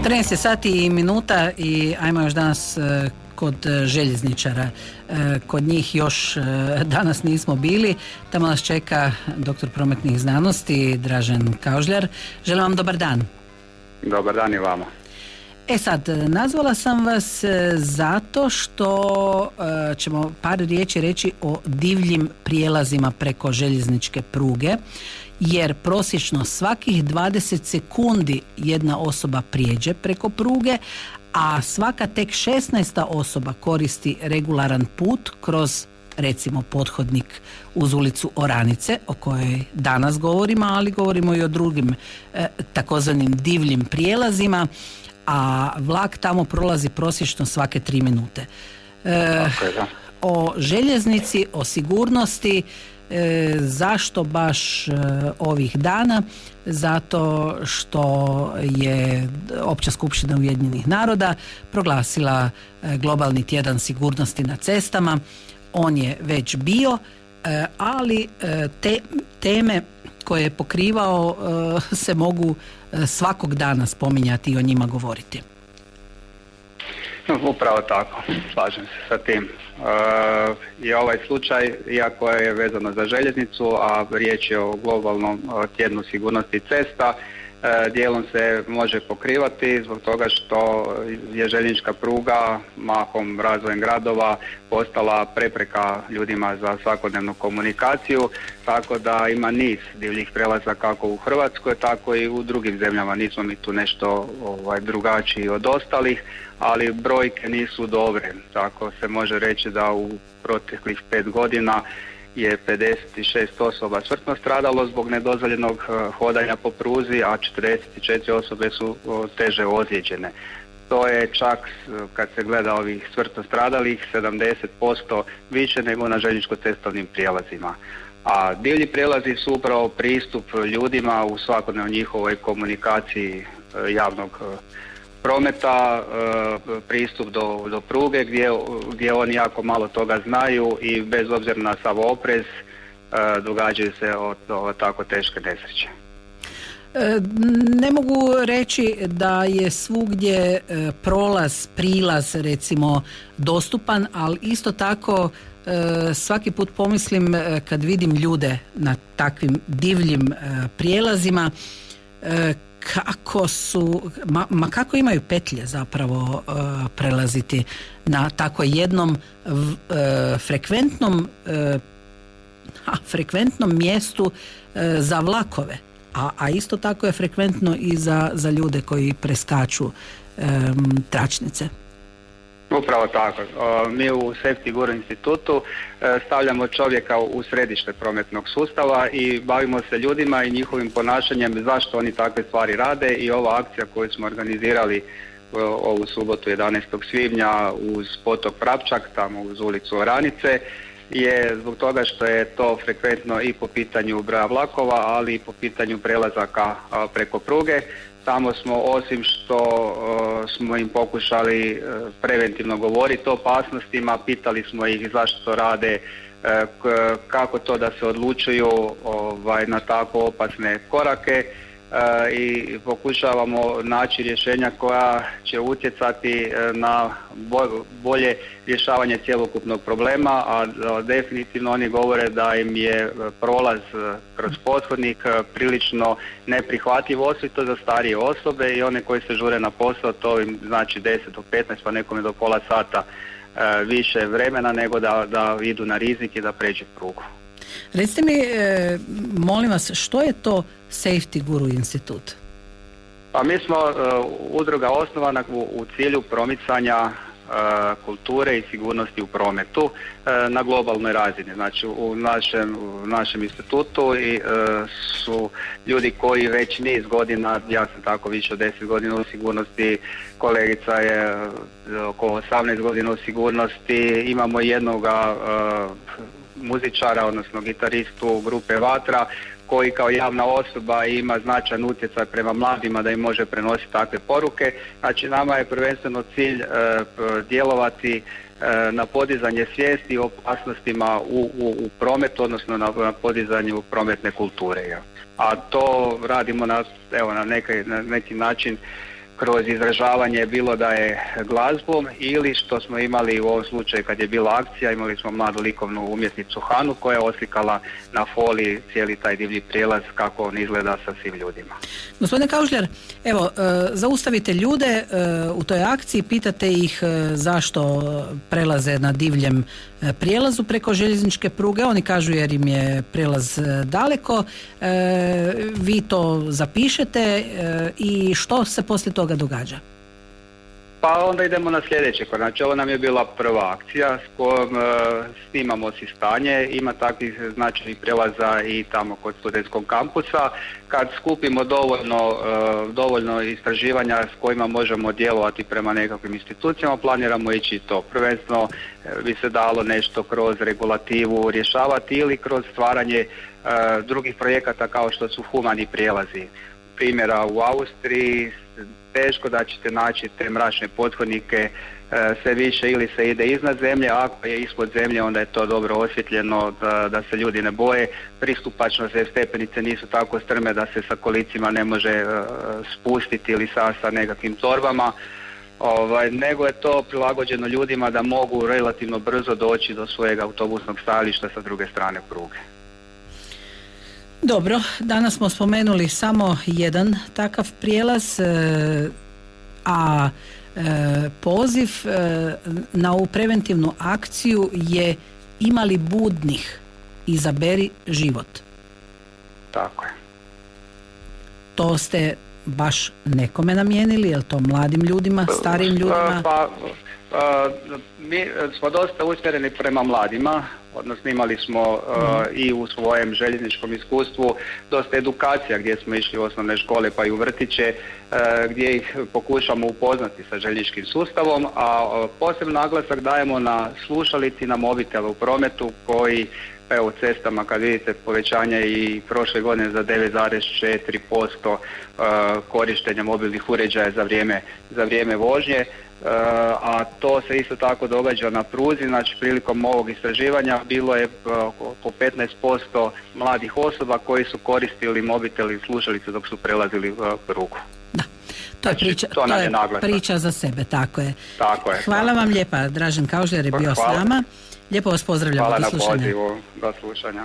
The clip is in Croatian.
13 sati i minuta i ajmo još danas kod željezničara. Kod njih još danas nismo bili. Tamo nas čeka doktor prometnih znanosti Dražen Kaužljar. Želim vam dobar dan. Dobar dan i vama. Sad, nazvala sam vas zato što ćemo par riječi reći o divljim prijelazima preko željezničke pruge, jer prosječno svakih 20 sekundi jedna osoba prijeđe preko pruge, a svaka tek 16. osoba koristi regularan put kroz, recimo, pothodnik uz ulicu Oranice, o kojoj danas govorimo, ali govorimo i o drugim takozvanim divljim prijelazima, a vlak tamo prolazi prosječno svake 3 minute. O željeznici, o sigurnosti, zašto baš ovih dana? Zato što je Opća skupština Ujedinjenih naroda proglasila globalni tjedan sigurnosti na cestama. On je već bio, ali te teme koje je pokrivao se mogu svakog dana spominjati i o njima govoriti. Upravo tako, slažem se sa tim. I ovaj slučaj, iako je vezano za željeznicu, a riječ je o globalnom tjednu sigurnosti cesta, dijelom se može pokrivati zbog toga što je željeznička pruga mahom razvojem gradova postala prepreka ljudima za svakodnevnu komunikaciju, tako da ima niz divljih prelaza kako u Hrvatskoj, tako i u drugim zemljama. Nismo mi tu nešto drugačiji od ostalih, ali brojke nisu dobre. Tako se može reći da u proteklih 5 godina je 56 osoba smrtno stradalo zbog nedozvoljenog hodanja po pruzi, a 44 osobe su teže ozlijeđene. To je čak, kad se gleda ovih smrtno stradalih, 70% više nego na željezničko-cestovnim prijelazima. A divlji prijelazi su upravo pristup ljudima u svakodnevnoj njihovoj komunikaciji javnog prometa, pristup do pruge gdje oni jako malo toga znaju i bez obzira na sav oprez događaju se tako teške nesreće. Ne mogu reći da je svugdje prilaz recimo dostupan, ali isto tako svaki put pomislim kad vidim ljude na takvim divljim prijelazima, kako imaju petlje zapravo prelaziti na tako jednom frekventnom mjestu za vlakove, a isto tako je frekventno i za ljude koji preskaču tračnice. Upravo tako. Mi u Safety Guru institutu stavljamo čovjeka u središte prometnog sustava i bavimo se ljudima i njihovim ponašanjem, zašto oni takve stvari rade, i ova akcija koju smo organizirali ovu subotu 11. svibnja uz potok Prapčak, tamo uz ulicu Oranice, je zbog toga što je to frekventno i po pitanju broja vlakova, ali i po pitanju prelazaka preko pruge. Tamo smo, osim što smo im pokušali preventivno govoriti o opasnostima, pitali smo ih zašto to rade, kako to da se odlučuju na tako opasne korake, i pokušavamo naći rješenja koja će utjecati na bolje rješavanje cjelokupnog problema, a definitivno oni govore da im je prolaz kroz pothodnik prilično neprihvatljiv, osobito za starije osobe i one koji se žure na posao. To im znači 10 do 15 pa nekome do pola sata više vremena nego da idu na rizik i da pređe prugu. Recite mi, molim vas, što je to Safety Guru institut? Pa mi smo udruga osnovana u cilju promicanja kulture i sigurnosti u prometu na globalnoj razini. Znači u našem institutu su ljudi koji već niz godina, ja sam tako više od 10 godina u sigurnosti, kolegica je oko 18 godina u sigurnosti, imamo jednoga muzičara, odnosno gitaristu grupe Vatra, koji kao javna osoba ima značajan utjecaj prema mladima da im može prenositi takve poruke. Znači nama je prvenstveno cilj djelovati na podizanje svijesti o opasnostima u prometu, odnosno na podizanju prometne kulture. Ja. A to radimo na neki način kroz izražavanje, bilo da je glazbom ili što smo imali u ovom slučaju kad je bila akcija, imali smo mladu likovnu umjetnicu Hanu koja je oslikala na foliji cijeli taj divlji prijelaz kako on izgleda sa svim ljudima. Gospodine Kaužljar, evo, zaustavite ljude u toj akciji, pitate ih zašto prelaze na divljem prijelazu preko željezničke pruge. Oni kažu jer im je prijelaz daleko, vi to zapišete i što se poslije toga događa? Pa onda idemo na sljedeće. Znači, ovo nam je bila prva akcija s kojom snimamo si stanje. Ima takvih značajnih prijelaza i tamo kod studentskog kampusa. Kad skupimo dovoljno istraživanja s kojima možemo djelovati prema nekakvim institucijama, planiramo ići to. Prvenstveno bi se dalo nešto kroz regulativu rješavati ili kroz stvaranje drugih projekata kao što su humani prijelazi. Primjera u Austriji teško da ćete naći te mračne pothodnike, sve više ili se ide iznad zemlje, a ako je ispod zemlje onda je to dobro osvjetljeno da se ljudi ne boje. Pristupačnost, stepenice nisu tako strme da se sa kolicima ne može spustiti ili sa nekakvim torbama, nego je to prilagođeno ljudima da mogu relativno brzo doći do svojeg autobusnog stajališta sa druge strane pruge. Dobro, danas smo spomenuli samo jedan takav prijelaz, a poziv na ovu preventivnu akciju je ima li budnih, izaberi život. Tako je. To ste baš nekome namijenili, je li to mladim ljudima, starijim ljudima? Mi smo dosta usmjereni prema mladima, odnosno imali smo i u svojem željezničkom iskustvu dosta edukacija gdje smo išli u osnovne škole pa i u vrtiće, gdje ih pokušamo upoznati sa željezničkim sustavom, a posebno naglasak dajemo na slušalici, na mobitele u prometu koji evo u cestama kad vidite povećanje i prošle godine za 9,4% korištenja mobilnih uređaja za vrijeme vožnje, a to se isto tako događa na pruzi. Znači prilikom ovog istraživanja bilo je oko 15% mladih osoba koji su koristili mobitel i slušalice dok su prelazili prugu. Da. To je priča za sebe, tako je. Tako je. Hvala vam lijepa, Dražen Kaužljar je bio s nama. Lijepo vas pozdravljamo, hvala do slušanja. Hvala na pozivu, do slušanja.